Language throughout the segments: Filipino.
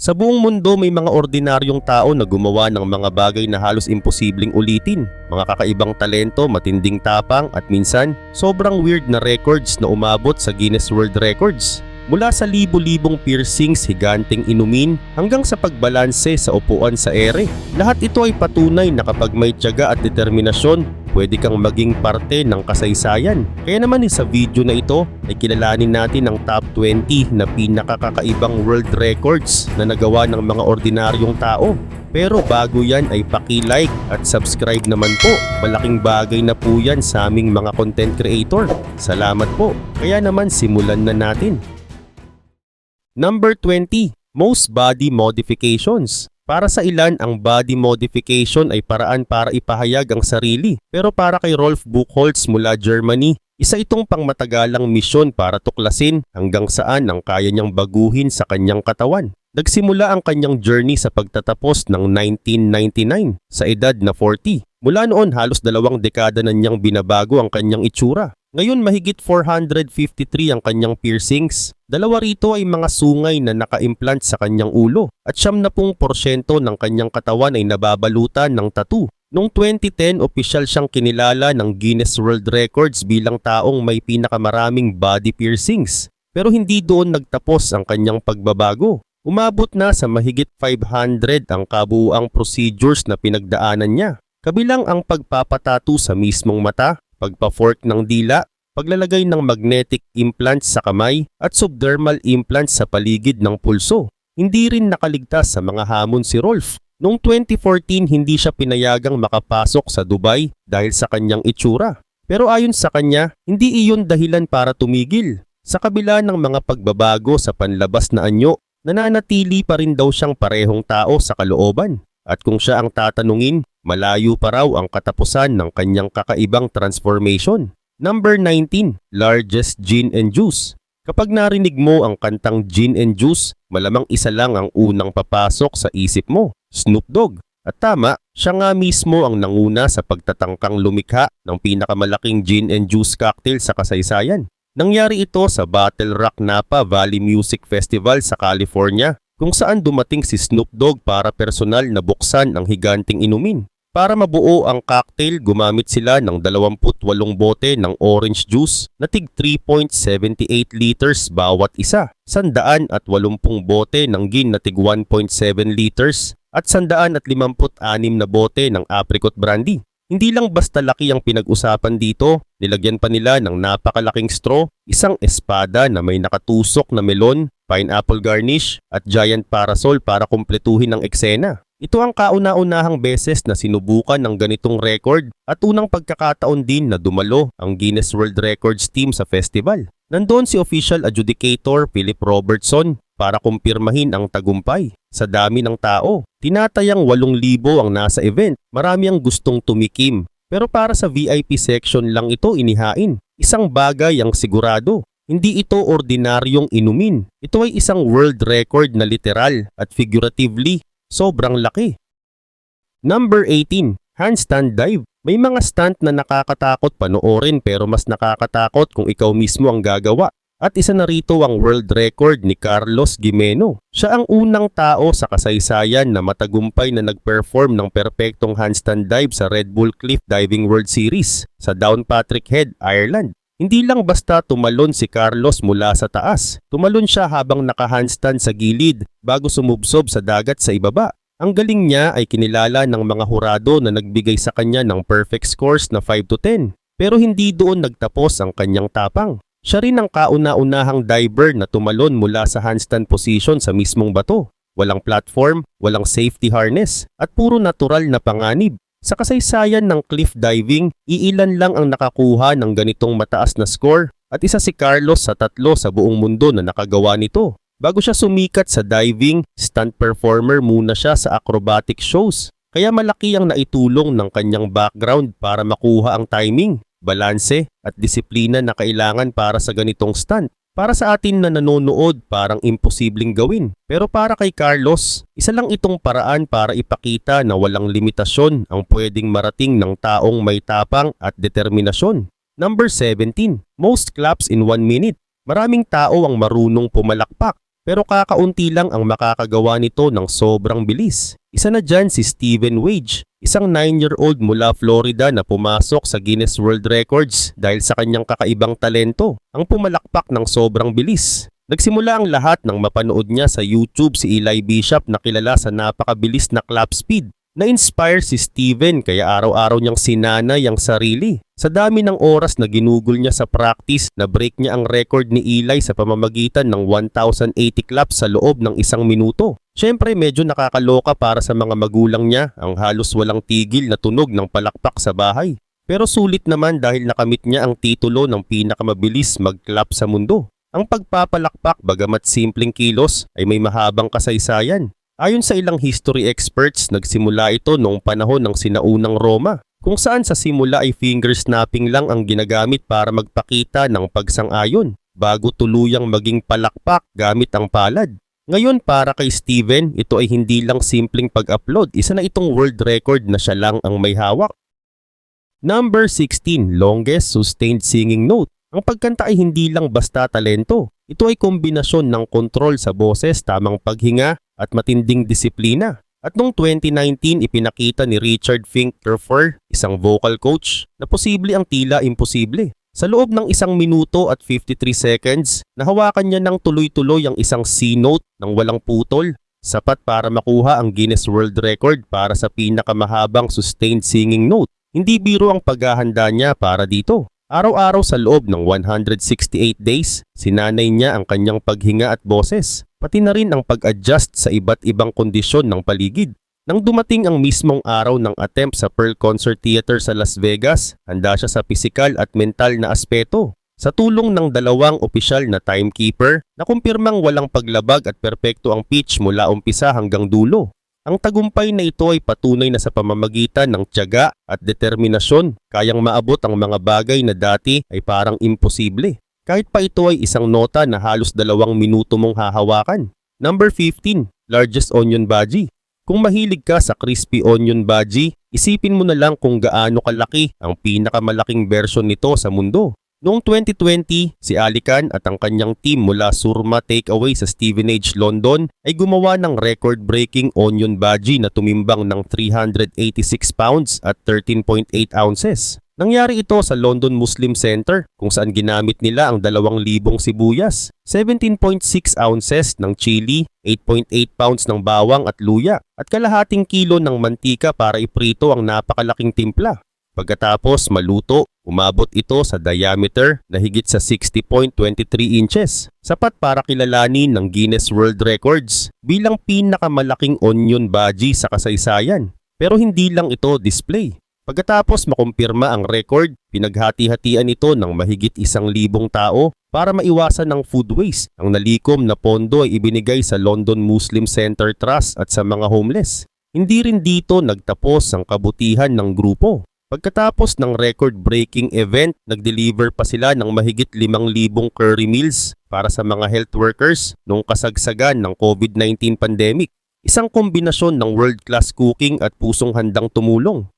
Sa buong mundo may mga ordinaryong tao na gumawa ng mga bagay na halos imposibleng ulitin. Mga kakaibang talento, matinding tapang at minsan sobrang weird na records na umabot sa Guinness World Records. Mula sa libo-libong piercings, higanting inumin hanggang sa pagbalanse sa upuan sa ere. Lahat ito ay patunay na kapag may tiyaga at determinasyon, pwede kang maging parte ng kasaysayan. Kaya naman sa video na ito ay kilalanin natin ang top 20 na pinakakakaibang world records na nagawa ng mga ordinaryong tao. Pero bago yan ay paki-like at subscribe naman po. Malaking bagay na po yan sa aming mga content creator. Salamat po. Kaya naman simulan na natin. Number 20. Most body modifications. Para sa ilan, ang body modification ay paraan para ipahayag ang sarili. Pero para kay Rolf Buchholz mula Germany, isa itong pangmatagalang misyon para tuklasin hanggang saan ang kaya niyang baguhin sa kanyang katawan. Nagsimula ang kanyang journey sa pagtatapos ng 1999 sa edad na 40. Mula noon halos 2 dekada na niyang binabago ang kanyang itsura. Ngayon mahigit 453 ang kanyang piercings. 2 rito ay mga sungay na naka-implant sa kanyang ulo at 70% ng kanyang katawan ay nababalutan ng tattoo. Noong 2010, opisyal siyang kinilala ng Guinness World Records bilang taong may pinakamaraming body piercings. Pero hindi doon nagtapos ang kanyang pagbabago. Umabot na sa mahigit 500 ang kabuuang procedures na pinagdaanan niya. Kabilang ang pagpapatato sa mismong mata, pagpa-fork ng dila, paglalagay ng magnetic implants sa kamay at subdermal implants sa paligid ng pulso. Hindi rin nakaligtas sa mga hamon si Rolf. Noong 2014 hindi siya pinayagang makapasok sa Dubai dahil sa kanyang itsura. Pero ayon sa kanya, hindi iyon dahilan para tumigil. Sa kabila ng mga pagbabago sa panlabas na anyo, nananatili pa rin daw siyang parehong tao sa kalooban. At kung siya ang tatanungin, malayo pa raw ang katapusan ng kanyang kakaibang transformation. Number 19. Largest gin and juice. Kapag narinig mo ang kantang Gin and Juice, malamang isa lang ang unang papasok sa isip mo, Snoop Dogg. At tama, siya nga mismo ang nanguna sa pagtatangkang lumikha ng pinakamalaking gin and juice cocktail sa kasaysayan. Nangyari ito sa Battle Rock Napa Valley Music Festival sa California, kung saan dumating si Snoop Dogg para personal na buksan ang higanting inumin. Para mabuo ang cocktail, gumamit sila ng 28 bote ng orange juice na tig 3.78 liters bawat isa, 180 bote ng gin na tig 1.7 liters at 156 na bote ng apricot brandy. Hindi lang basta laki ang pinag-usapan dito, nilagyan pa nila ng napakalaking straw, isang espada na may nakatusok na melon, pineapple garnish at giant parasol para kumpletuhin ang eksena. Ito ang kauna-unahang beses na sinubukan ng ganitong record at unang pagkakataon din na dumalo ang Guinness World Records team sa festival. Nandoon si official adjudicator Philip Robertson para kumpirmahin ang tagumpay. Sa dami ng tao, tinatayang 8,000 ang nasa event. Marami ang gustong tumikim. Pero para sa VIP section lang ito inihain. Isang bagay ang sigurado. Hindi ito ordinaryong inumin. Ito ay isang world record na literal at figuratively sobrang laki. Number 18. Handstand dive. May mga stunt na nakakatakot panoorin pero mas nakakatakot kung ikaw mismo ang gagawa. At isa na rito ang world record ni Carlos Gimeno. Siya ang unang tao sa kasaysayan na matagumpay na nag-perform ng perpektong handstand dive sa Red Bull Cliff Diving World Series sa Downpatrick Head, Ireland. Hindi lang basta tumalon si Carlos mula sa taas. Tumalon siya habang naka-handstand sa gilid bago sumubsob sa dagat sa ibaba. Ang galing niya ay kinilala ng mga hurado na nagbigay sa kanya ng perfect scores na 5 to 10. Pero hindi doon nagtapos ang kanyang tapang. Siya rin ang kauna-unahang diver na tumalon mula sa handstand position sa mismong bato. Walang platform, walang safety harness, at puro natural na panganib. Sa kasaysayan ng cliff diving, iilan lang ang nakakuha ng ganitong mataas na score at isa si Carlos sa 3 sa buong mundo na nakagawa nito. Bago siya sumikat sa diving, stunt performer muna siya sa acrobatic shows. Kaya malaki ang naitulong ng kanyang background para makuha ang timing, balanse at disiplina na kailangan para sa ganitong stunt. Para sa atin na nanonood, parang imposibleng gawin. Pero para kay Carlos, isa lang itong paraan para ipakita na walang limitasyon ang pwedeng marating ng taong may tapang at determinasyon. Number 17. Most claps in 1 minute. Maraming tao ang marunong pumalakpak. pero kakaunti lang ang makakagawa nito ng sobrang bilis. Isa na dyan si Steven Wage, isang 9-year-old mula Florida na pumasok sa Guinness World Records dahil sa kanyang kakaibang talento, ang pumalakpak ng sobrang bilis. Nagsimula ang lahat nang mapanood niya sa YouTube si Eli Bishop na kilala sa napakabilis na clap speed. Na-inspire si Steven kaya araw-araw niyang sinanay ang sarili. Sa dami ng oras na ginugol niya sa practice, na-break niya ang record ni Eli sa pamamagitan ng 1,080 claps sa loob ng 1 minuto. Siyempre medyo nakakaloka para sa mga magulang niya ang halos walang tigil na tunog ng palakpak sa bahay. Pero sulit naman dahil nakamit niya ang titulo ng pinakamabilis mag-clap sa mundo. Ang pagpapalakpak bagamat simpleng kilos ay may mahabang kasaysayan. Ayon sa ilang history experts, nagsimula ito noong panahon ng sinaunang Roma, kung saan sa simula ay finger snapping lang ang ginagamit para magpakita ng pagsang-ayon, bago tuluyang maging palakpak gamit ang palad. Ngayon para kay Steven, ito ay hindi lang simpleng pag-upload, isa na itong world record na siya lang ang may hawak. Number 16, longest sustained singing note. Ang pagkanta ay hindi lang basta talento. Ito ay kombinasyon ng kontrol sa boses, tamang paghinga at matinding disiplina. At noong 2019, ipinakita ni Richard Finkelfer, isang vocal coach, na posible ang tila imposible. Sa loob ng 1 minuto at 53 seconds, nahawakan niya ng tuloy-tuloy ang isang C note ng walang putol, sapat para makuha ang Guinness World Record para sa pinakamahabang sustained singing note. Hindi biro ang paghahanda niya para dito. Araw-araw sa loob ng 168 days, sinanay niya ang kanyang paghinga at boses, pati na rin ang pag-adjust sa iba't ibang kondisyon ng paligid. Nang dumating ang mismong araw ng attempt sa Pearl Concert Theater sa Las Vegas, handa siya sa pisikal at mental na aspeto. Sa tulong ng 2 opisyal na timekeeper, nakumpirmang walang paglabag at perpekto ang pitch mula umpisa hanggang dulo. Ang tagumpay na ito ay patunay na sa pamamagitan ng tiyaga at determinasyon, kayang maabot ang mga bagay na dati ay parang imposible. Kahit pa ito ay isang nota na halos 2 minuto mong hahawakan. Number 15, largest onion bhaji. Kung mahilig ka sa crispy onion bhaji, isipin mo na lang kung gaano kalaki ang pinakamalaking version nito sa mundo. Noong 2020, si Alican at ang kanyang team mula Surma Takeaway sa Stevenage, London ay gumawa ng record-breaking onion bhaji na tumimbang ng 386 pounds at 13.8 ounces. Nangyari ito sa London Muslim Center kung saan ginamit nila ang 2,000 sibuyas, 17.6 ounces ng chili, 8.8 pounds ng bawang at luya at kalahating kilo ng mantika para iprito ang napakalaking timpla. Pagkatapos maluto, umabot ito sa diameter na higit sa 60.23 inches, sapat para kilalanin ng Guinness World Records bilang pinakamalaking onion bhaji sa kasaysayan. Pero hindi lang ito display. Pagkatapos makumpirma ang record, pinaghati-hatian ito ng mahigit 1,000 tao para maiwasan ng food waste. Ang nalikom na pondo ay ibinigay sa London Muslim Center Trust at sa mga homeless. Hindi rin dito nagtapos ang kabutihan ng grupo. Pagkatapos ng record-breaking event, nag-deliver pa sila ng mahigit 5,000 curry meals para sa mga health workers noong kasagsagan ng COVID-19 pandemic. Isang kombinasyon ng world-class cooking at pusong handang tumulong.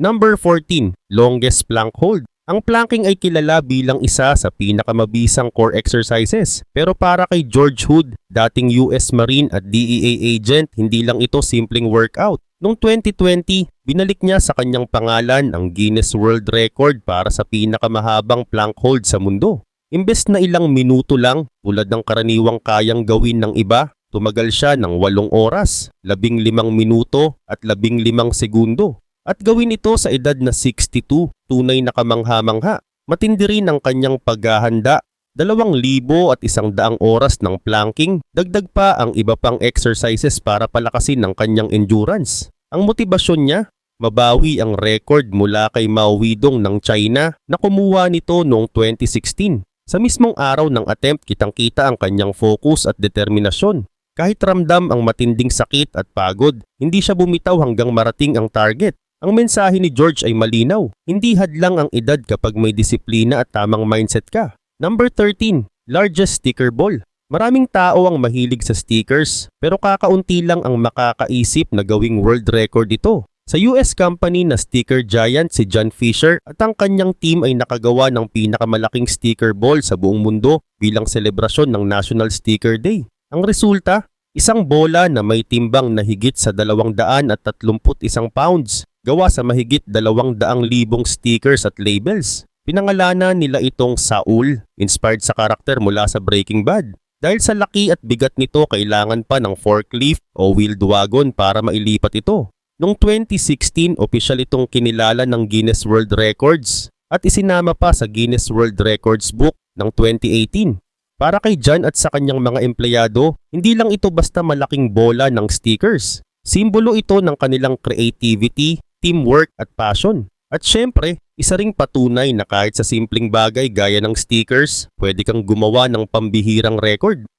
Number 14, longest plank hold. Ang planking ay kilala bilang isa sa pinakamabisang core exercises. Pero para kay George Hood, dating US Marine at DEA agent, hindi lang ito simpleng workout. Noong 2020, binalik niya sa kanyang pangalan ang Guinness World Record para sa pinakamahabang plank hold sa mundo. Imbes na ilang minuto lang, tulad ng karaniwang kayang gawin ng iba, tumagal siya ng 8 oras, 15 minuto at 15 segundo. At gawin ito sa edad na 62, tunay na kamangha-mangha. Matindi rin ang kanyang paghahanda. 2,100 oras ng planking, dagdag pa ang iba pang exercises para palakasin ang kanyang endurance. Ang motibasyon niya, mabawi ang record mula kay Mao Zedong ng China na kumuha nito noong 2016. Sa mismong araw ng attempt, kitang-kita ang kanyang focus at determinasyon. Kahit ramdam ang matinding sakit at pagod, hindi siya bumitaw hanggang marating ang target. Ang mensahe ni George ay malinaw, hindi hadlang ang edad kapag may disiplina at tamang mindset ka. Number 13, largest sticker ball. Maraming tao ang mahilig sa stickers, pero kakaunti lang ang makakaisip na gawing world record ito. Sa US company na sticker giant si John Fisher at ang kanyang team ay nakagawa ng pinakamalaking sticker ball sa buong mundo bilang selebrasyon ng National Sticker Day. Ang resulta, isang bola na may timbang na higit sa 231 pounds, gawa sa mahigit 200,000 stickers at labels. Pinangalanan nila itong Saul, inspired sa karakter mula sa Breaking Bad. Dahil sa laki at bigat nito, kailangan pa ng forklift o wheeled wagon para mailipat ito. Noong 2016, opisyal itong kinilala ng Guinness World Records at isinama pa sa Guinness World Records Book ng 2018. Para kay John at sa kanyang mga empleyado, hindi lang ito basta malaking bola ng stickers. Simbolo ito ng kanilang creativity, teamwork at passion. At syempre, isa ring patunay na kahit sa simpleng bagay gaya ng stickers, pwede kang gumawa ng pambihirang record.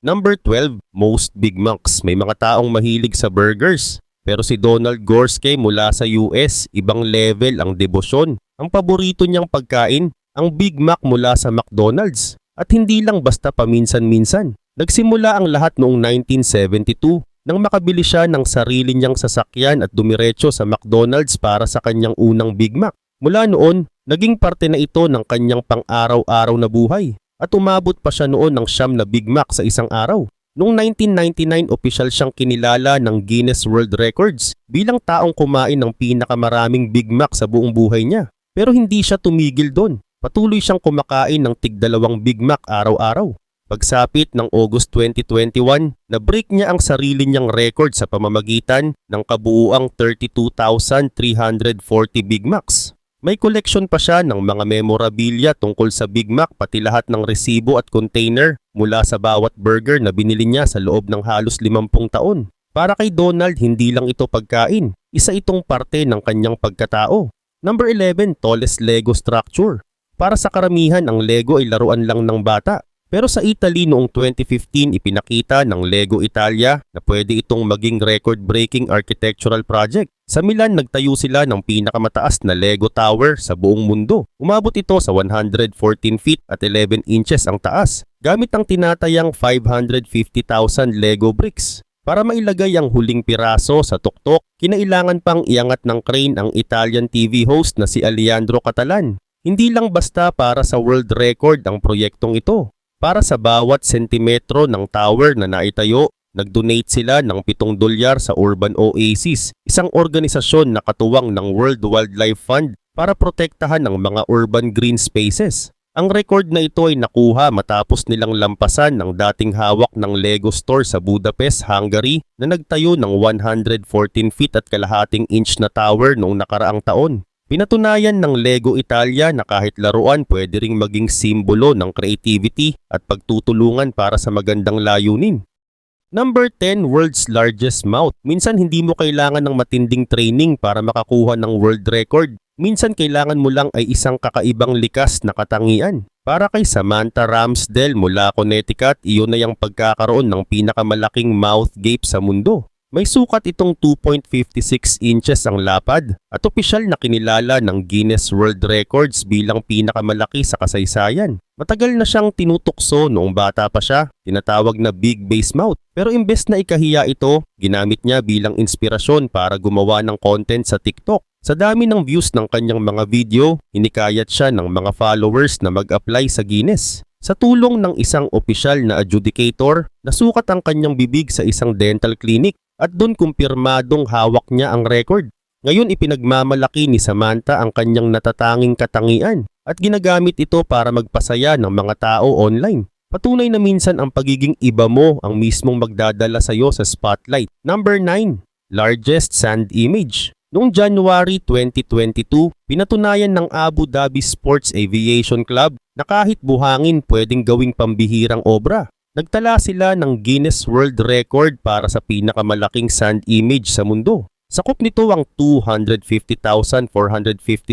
Number 12, most Big Macs. May mga taong mahilig sa burgers. Pero si Donald Gorske mula sa US, ibang level ang debosyon. Ang paborito niyang pagkain, ang Big Mac mula sa McDonald's. At hindi lang basta paminsan-minsan. Nagsimula ang lahat noong 1972 nang makabili siya ng sarili niyang sasakyan at dumiretso sa McDonald's para sa kanyang unang Big Mac. Mula noon, naging parte na ito ng kanyang pang-araw-araw na buhay. At umabot pa siya noon ng 9 na Big Mac sa isang araw. Noong 1999, opisyal siyang kinilala ng Guinness World Records bilang taong kumain ng pinakamaraming Big Mac sa buong buhay niya. Pero hindi siya tumigil doon. Patuloy siyang kumakain ng tig-2 Big Mac araw-araw. Pagsapit ng August 2021, na-break niya ang sarili niyang record sa pamamagitan ng kabuuang 32,340 Big Macs. May koleksyon pa siya ng mga memorabilia tungkol sa Big Mac pati lahat ng resibo at container mula sa bawat burger na binili niya sa loob ng halos 50 taon. Para kay Donald, hindi lang ito pagkain, isa itong parte ng kanyang pagkatao. Number 11, tallest Lego structure. Para sa karamihan, ang Lego ay laruan lang ng bata. Pero sa Italy noong 2015, ipinakita ng Lego Italia na pwede itong maging record-breaking architectural project. Sa Milan, nagtayo sila ng pinakamataas na Lego Tower sa buong mundo. Umabot ito sa 114 feet at 11 inches ang taas, gamit ang tinatayang 550,000 Lego bricks. Para mailagay ang huling piraso sa tuktok, kinailangan pang iangat ng crane ang Italian TV host na si Alejandro Catalan. Hindi lang basta para sa world record ang proyektong ito. Para sa bawat sentimetro ng tower na naitayo, nag-donate sila ng $7 sa Urban Oasis, isang organisasyon na katuwang ng World Wildlife Fund para protektahan ang mga urban green spaces. Ang record na ito ay nakuha matapos nilang lampasan ng dating hawak ng Lego store sa Budapest, Hungary na nagtayo ng 114 feet at kalahating inch na tower noong nakaraang taon. Pinatunayan ng Lego Italia na kahit laruan pwede ring maging simbolo ng creativity at pagtutulungan para sa magandang layunin. Number 10, world's largest mouth. Minsan hindi mo kailangan ng matinding training para makakuha ng world record. Minsan kailangan mo lang ay isang kakaibang likas na katangian. Para kay Samantha Ramsdell mula Connecticut, iyon na yung pagkakaroon ng pinakamalaking mouth gape sa mundo. May sukat itong 2.56 inches ang lapad at opisyal na kinilala ng Guinness World Records bilang pinakamalaki sa kasaysayan. Matagal na siyang tinutukso noong bata pa siya, tinatawag na big bass mouth. Pero imbes na ikahiya ito, ginamit niya bilang inspirasyon para gumawa ng content sa TikTok. Sa dami ng views ng kanyang mga video, hinikayat siya ng mga followers na mag-apply sa Guinness. Sa tulong ng isang opisyal na adjudicator, nasukat ang kanyang bibig sa isang dental clinic at doon kumpirmadong hawak niya ang record. Ngayon ipinagmamalaki ni Samantha ang kanyang natatanging katangian at ginagamit ito para magpasaya ng mga tao online. Patunay na minsan ang pagiging iba mo ang mismong magdadala sa iyo sa spotlight. Number 9, largest sand image. Noong January 2022, pinatunayan ng Abu Dhabi Sports Aviation Club na kahit buhangin pwedeng gawing pambihirang obra. Nagtala sila ng Guinness World Record para sa pinakamalaking sand image sa mundo. Sakop nito ang 250,450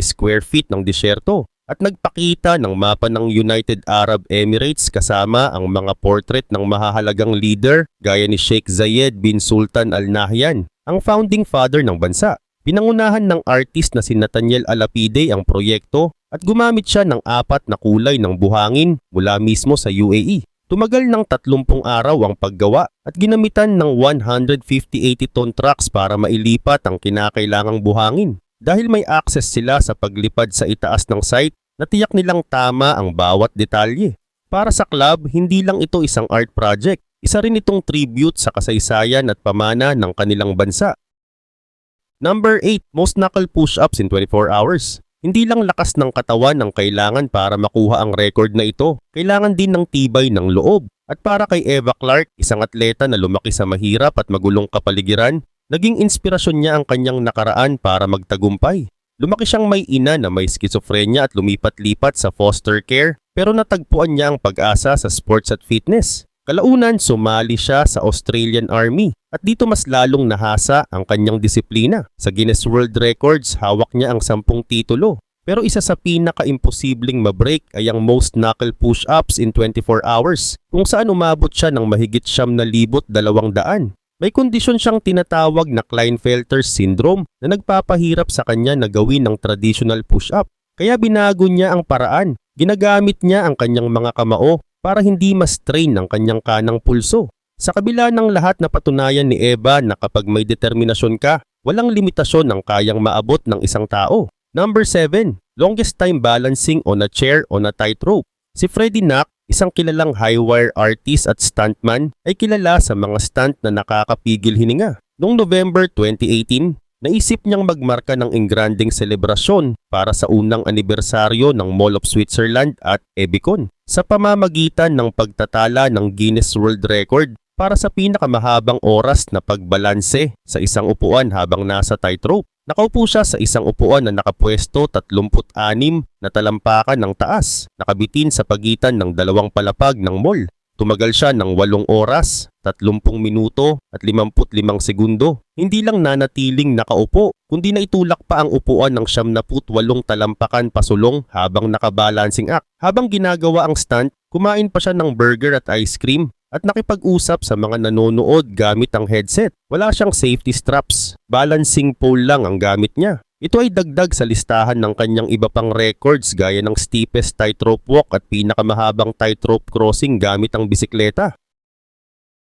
square feet ng disyerto at nagpakita ng mapa ng United Arab Emirates kasama ang mga portrait ng mahahalagang leader gaya ni Sheikh Zayed bin Sultan Al Nahyan, ang founding father ng bansa. Pinangunahan ng artist na si Nathaniel Alapide ang proyekto at gumamit siya ng 4 na kulay ng buhangin mula mismo sa UAE. Tumagal ng 30 araw ang paggawa at ginamitan ng 150-80-ton trucks para mailipat ang kinakailangang buhangin. Dahil may access sila sa paglipad sa itaas ng site, natiyak nilang tama ang bawat detalye. Para sa club, hindi lang ito isang art project. Isa rin itong tribute sa kasaysayan at pamana ng kanilang bansa. Number 8. Most knuckle push-ups in 24 hours. Hindi lang lakas ng katawan ang kailangan para makuha ang record na ito. Kailangan din ng tibay ng loob. At para kay Eva Clark, isang atleta na lumaki sa mahirap at magulong kapaligiran, naging inspirasyon niya ang kanyang nakaraan para magtagumpay. Lumaki siyang may ina na may schizophrenia at lumipat-lipat sa foster care, pero natagpuan niya ang pag-asa sa sports at fitness. Kalaunan, sumali siya sa Australian Army at dito mas lalong nahasa ang kanyang disiplina. Sa Guinness World Records, hawak niya ang 10 titulo. Pero isa sa pinaka-imposibleng mabreak ay ang most knuckle push-ups in 24 hours kung saan umabot siya ng mahigit 9,200. May kondisyon siyang tinatawag na Klinefelter syndrome na nagpapahirap sa kanya na gawin ng traditional push-up. Kaya binago niya ang paraan. Ginagamit niya ang kanyang mga kamao para hindi ma-strain ang kanyang kanang pulso. Sa kabila ng lahat na patunayan ni Eva na kapag may determinasyon ka, walang limitasyon ang kayang maabot ng isang tao. Number 7. Longest time balancing on a chair on a tightrope. Si Freddie Mac, isang kilalang high-wire artist at stuntman, ay kilala sa mga stunt na nakakapigil hininga. Noong November 2018, naisip niyang magmarka ng engrandeng selebrasyon para sa unang anibersaryo ng Mall of Switzerland at Ebicon sa pamamagitan ng pagtatala ng Guinness World Record para sa pinakamahabang oras na pagbalanse sa isang upuan habang nasa tightrope. Nakaupo siya sa isang upuan na nakapwesto 36 na talampakan ng taas, nakabitin sa pagitan ng dalawang palapag ng mall. Tumagal siya ng 8 oras, 30 minuto at 55 segundo. Hindi lang nanatiling nakaupo, kundi naitulak pa ang upuan ng 78 talampakan pasulong habang nakabalancing act. Habang ginagawa ang stunt, kumain pa siya ng burger at ice cream at nakipag-usap sa mga nanonood gamit ang headset. Wala siyang safety straps, balancing pole lang ang gamit niya. Ito ay dagdag sa listahan ng kanyang iba pang records gaya ng steepest tightrope walk at pinakamahabang tightrope crossing gamit ang bisikleta.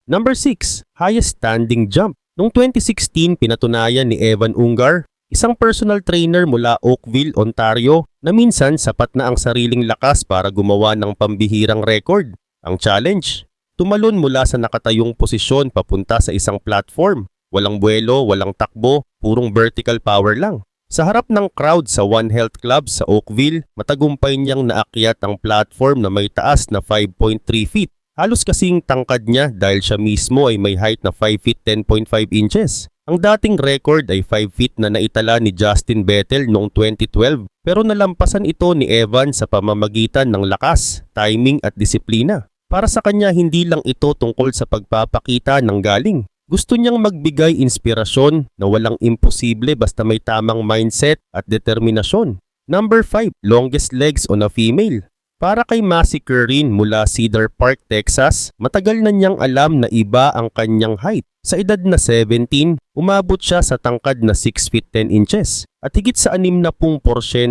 Number 6. Highest standing jump. Noong 2016, pinatunayan ni Evan Ungar, isang personal trainer mula Oakville, Ontario, na minsan sapat na ang sariling lakas para gumawa ng pambihirang record. Ang challenge? Tumalon mula sa nakatayong posisyon papunta sa isang platform. Walang buwelo, walang takbo, purong vertical power lang. Sa harap ng crowd sa One Health Club sa Oakville, matagumpay niyang naakyat ang platform na may taas na 5.3 feet. Halos kasing tangkad niya dahil siya mismo ay may height na 5 feet 10.5 inches. Ang dating record ay 5 feet na naitala ni Justin Vettel noong 2012 pero nalampasan ito ni Evan sa pamamagitan ng lakas, timing at disiplina. Para sa kanya hindi lang ito tungkol sa pagpapakita ng galing. Gusto niyang magbigay inspirasyon na walang imposible basta may tamang mindset at determinasyon. Number 5. Longest legs on a female. Para kay Massey Currin mula Cedar Park, Texas, matagal na niyang alam na iba ang kanyang height. Sa edad na 17, umabot siya sa tangkad na 6 feet 10 inches at higit sa 60%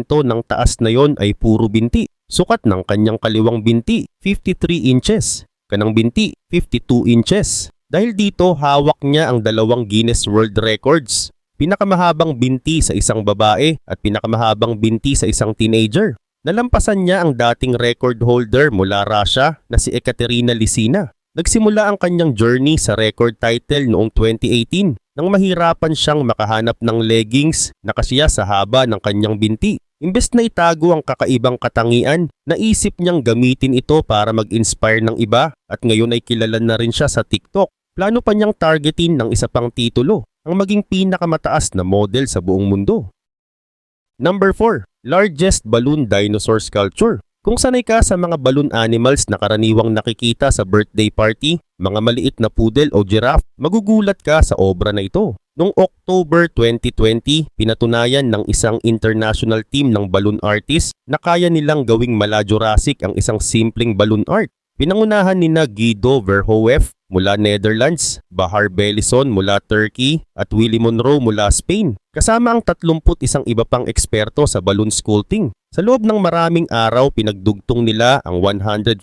ng taas na yon ay puro binti. Sukat ng kanyang kaliwang binti, 53 inches. Kanang binti, 52 inches. Dahil dito, hawak niya ang 2 Guinness World Records. Pinakamahabang binti sa isang babae at pinakamahabang binti sa isang teenager. Nalampasan niya ang dating record holder mula Russia na si Ekaterina Lisina. Nagsimula ang kanyang journey sa record title noong 2018 nang mahirapan siyang makahanap ng leggings na kasiya sa haba ng kanyang binti. Imbes na itago ang kakaibang katangian, naisip niyang gamitin ito para mag-inspire ng iba at ngayon ay kilala na rin siya sa TikTok. Plano pa niyang targetin ng isa pang titulo, ang maging pinakamataas na model sa buong mundo. Number 4. Largest balloon dinosaur sculpture. Kung sanay ka sa mga balloon animals na karaniwang nakikita sa birthday party, mga maliit na poodle o giraffe, magugulat ka sa obra na ito. Noong October 2020, pinatunayan ng isang international team ng balloon artists na kaya nilang gawing mala-Jurassic ang isang simpleng balloon art. Pinangunahan nina Guido Verhoeven mula Netherlands, Bahar Bellison mula Turkey at Willy Monroe mula Spain, kasama ang 31 iba pang eksperto sa balloon sculpting. Sa loob ng maraming araw, pinagdugtong nila ang 150,000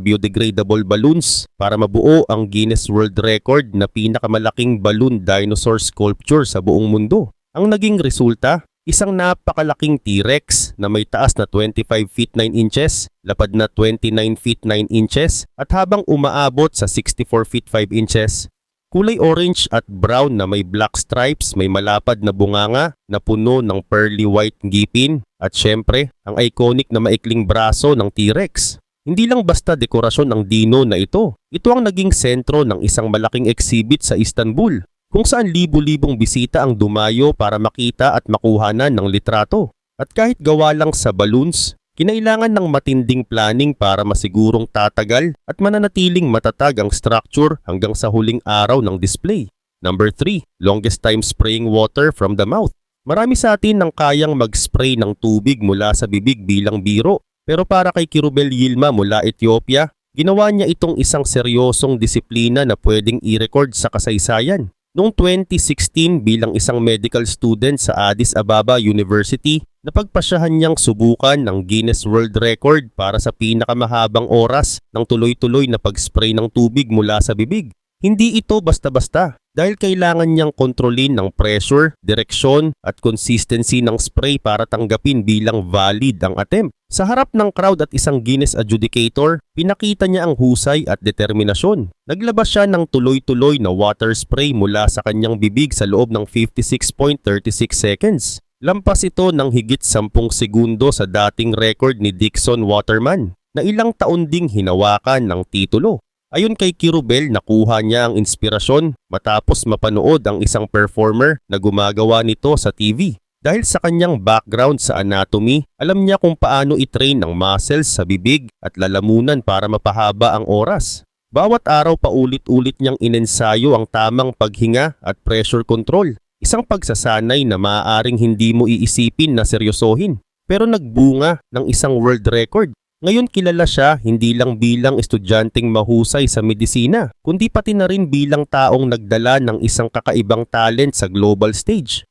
biodegradable balloons para mabuo ang Guinness World Record na pinakamalaking balloon dinosaur sculpture sa buong mundo. Ang naging resulta, isang napakalaking T-Rex na may taas na 25 feet 9 inches, lapad na 29 feet 9 inches at habang umaabot sa 64 feet 5 inches. Kulay orange at brown na may black stripes, may malapad na bunganga na puno ng pearly white ngipin at syempre ang iconic na maikling braso ng T-Rex. Hindi lang basta dekorasyon ang dino na ito. Ito ang naging sentro ng isang malaking exhibit sa Istanbul kung saan libu-libong bisita ang dumayo para makita at makuhanan ng litrato. At kahit gawa lang sa balloons, kinailangan ng matinding planning para masigurong tatagal at mananatiling matatag ang structure hanggang sa huling araw ng display. Number 3. Longest time spraying water from the mouth. Marami sa atin nang kayang mag-spray ng tubig mula sa bibig bilang biro. Pero para kay Kirubel Yilma mula Ethiopia, ginawa niya itong isang seryosong disiplina na pwedeng i-record sa kasaysayan. Noong 2016 bilang isang medical student sa Addis Ababa University, napagpasyahan niyang subukan ng Guinness World Record para sa pinakamahabang oras ng tuloy-tuloy na pag-spray ng tubig mula sa bibig. Hindi ito basta-basta dahil kailangan niyang kontrolin ng pressure, direksyon at consistency ng spray para tanggapin bilang valid ang attempt. Sa harap ng crowd at isang Guinness adjudicator, pinakita niya ang husay at determinasyon. Naglabas siya ng tuloy-tuloy na water spray mula sa kanyang bibig sa loob ng 56.36 seconds. Lampas ito ng higit 10 segundo sa dating record ni Dixon Waterman na ilang taon ding hinawakan ng titulo. Ayon kay Kirubel, nakuha niya ang inspirasyon matapos mapanood ang isang performer na gumagawa nito sa TV. Dahil sa kanyang background sa anatomy, alam niya kung paano i-train ang muscles sa bibig at lalamunan para mapahaba ang oras. Bawat araw paulit-ulit niyang inensayo ang tamang paghinga at pressure control. Isang pagsasanay na maaaring hindi mo iisipin na seryosohin, pero nagbunga ng isang world record. Ngayon kilala siya hindi lang bilang estudyanteng mahusay sa medisina, kundi pati na rin bilang taong nagdala ng isang kakaibang talent sa global stage.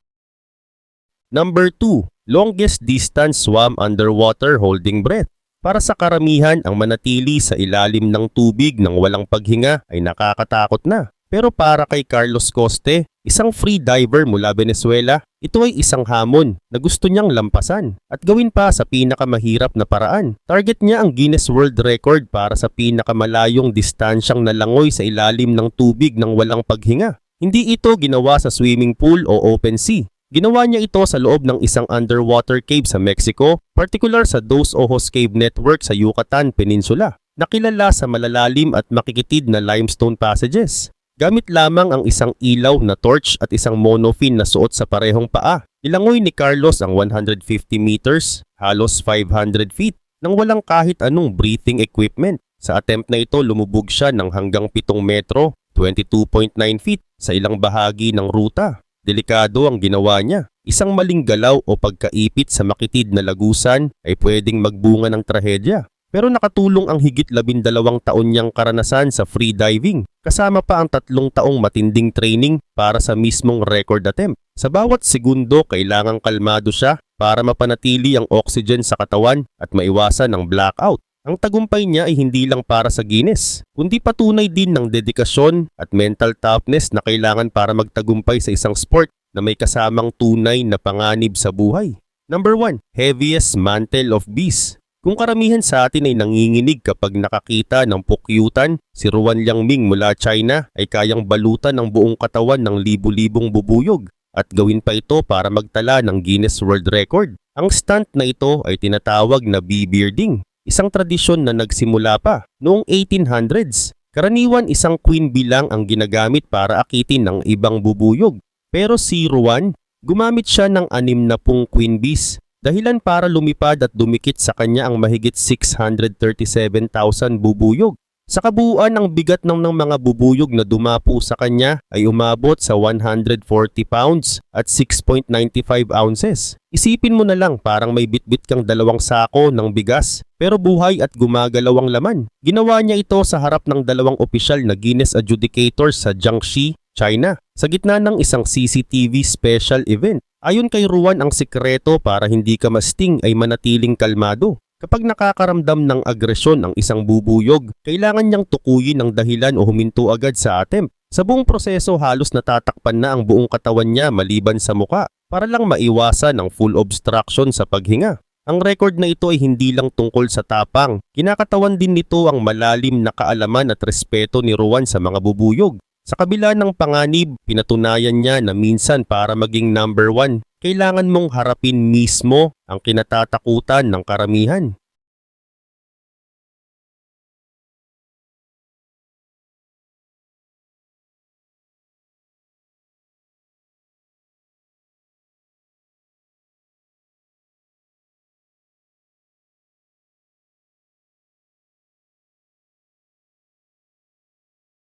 Number 2. Longest distance swam underwater holding breath. Para sa karamihan, ang manatili sa ilalim ng tubig ng walang paghinga ay nakakatakot na. Pero para kay Carlos Coste, isang free diver mula Venezuela, ito ay isang hamon na gusto niyang lampasan at gawin pa sa pinakamahirap na paraan. Target niya ang Guinness World Record para sa pinakamalayong distansyang nalangoy sa ilalim ng tubig ng walang paghinga. Hindi ito ginawa sa swimming pool o open sea. Ginawa niya ito sa loob ng isang underwater cave sa Mexico, particular sa Dos Ojos Cave Network sa Yucatan Peninsula, nakilala sa malalalim at makikitid na limestone passages. Gamit lamang ang isang ilaw na torch at isang monofin na suot sa parehong paa, ilangoy ni Carlos ang 150 meters, halos 500 feet, nang walang kahit anong breathing equipment. Sa attempt na ito, lumubog siya ng hanggang 7 metro, 22.9 feet, sa ilang bahagi ng ruta. Delikado ang ginawa niya. Isang maling galaw o pagkaipit sa makitid na lagusan ay pwedeng magbunga ng trahedya. Pero nakatulong ang higit 12 taon niyang karanasan sa free diving, kasama pa ang 3 taong matinding training para sa mismong record attempt. Sa bawat segundo, kailangang kalmado siya para mapanatili ang oxygen sa katawan at maiwasan ang blackout. Ang tagumpay niya ay hindi lang para sa Guinness, kundi patunay din ng dedikasyon at mental toughness na kailangan para magtagumpay sa isang sport na may kasamang tunay na panganib sa buhay. Number 1. Heaviest mantle of bees. Kung karamihan sa atin ay nanginginig kapag nakakita ng pukyutan, si Ruan Liangming mula China ay kayang balutan ng buong katawan ng libu-libong bubuyog at gawin pa ito para magtala ng Guinness World Record. Ang stunt na ito ay tinatawag na bee bearding, isang tradisyon na nagsimula pa noong 1800s. Karaniwan isang queen bee lang ang ginagamit para akitin ng ibang bubuyog. Pero si Ruan, gumamit siya ng 60 queen bees. Dahilan para lumipad at dumikit sa kanya ang mahigit 637,000 bubuyog. Sa kabuuan, ang bigat ng mga bubuyog na dumapo sa kanya ay umabot sa 140 pounds at 6.95 ounces. Isipin mo na lang parang may bitbit kang 2 sako ng bigas pero buhay at gumagalaw ang laman. Ginawa niya ito sa harap ng 2 opisyal na Guinness adjudicators sa Jiangxi, China, sa gitna ng isang CCTV special event. Ayon kay Ruan, ang sikreto para hindi ka masting ay manatiling kalmado. Kapag nakakaramdam ng agresyon ang isang bubuyog, kailangan niyang tukuyin ang dahilan o huminto agad sa attempt. Sa buong proseso, halos natatakpan na ang buong katawan niya maliban sa muka para lang maiwasan ang full obstruction sa paghinga. Ang record na ito ay hindi lang tungkol sa tapang. Kinakatawan din nito ang malalim na kaalaman at respeto ni Ruan sa mga bubuyog. Sa kabila ng panganib, pinatunayan niya na minsan para maging number 1, kailangan mong harapin mismo ang kinatatakutan ng karamihan.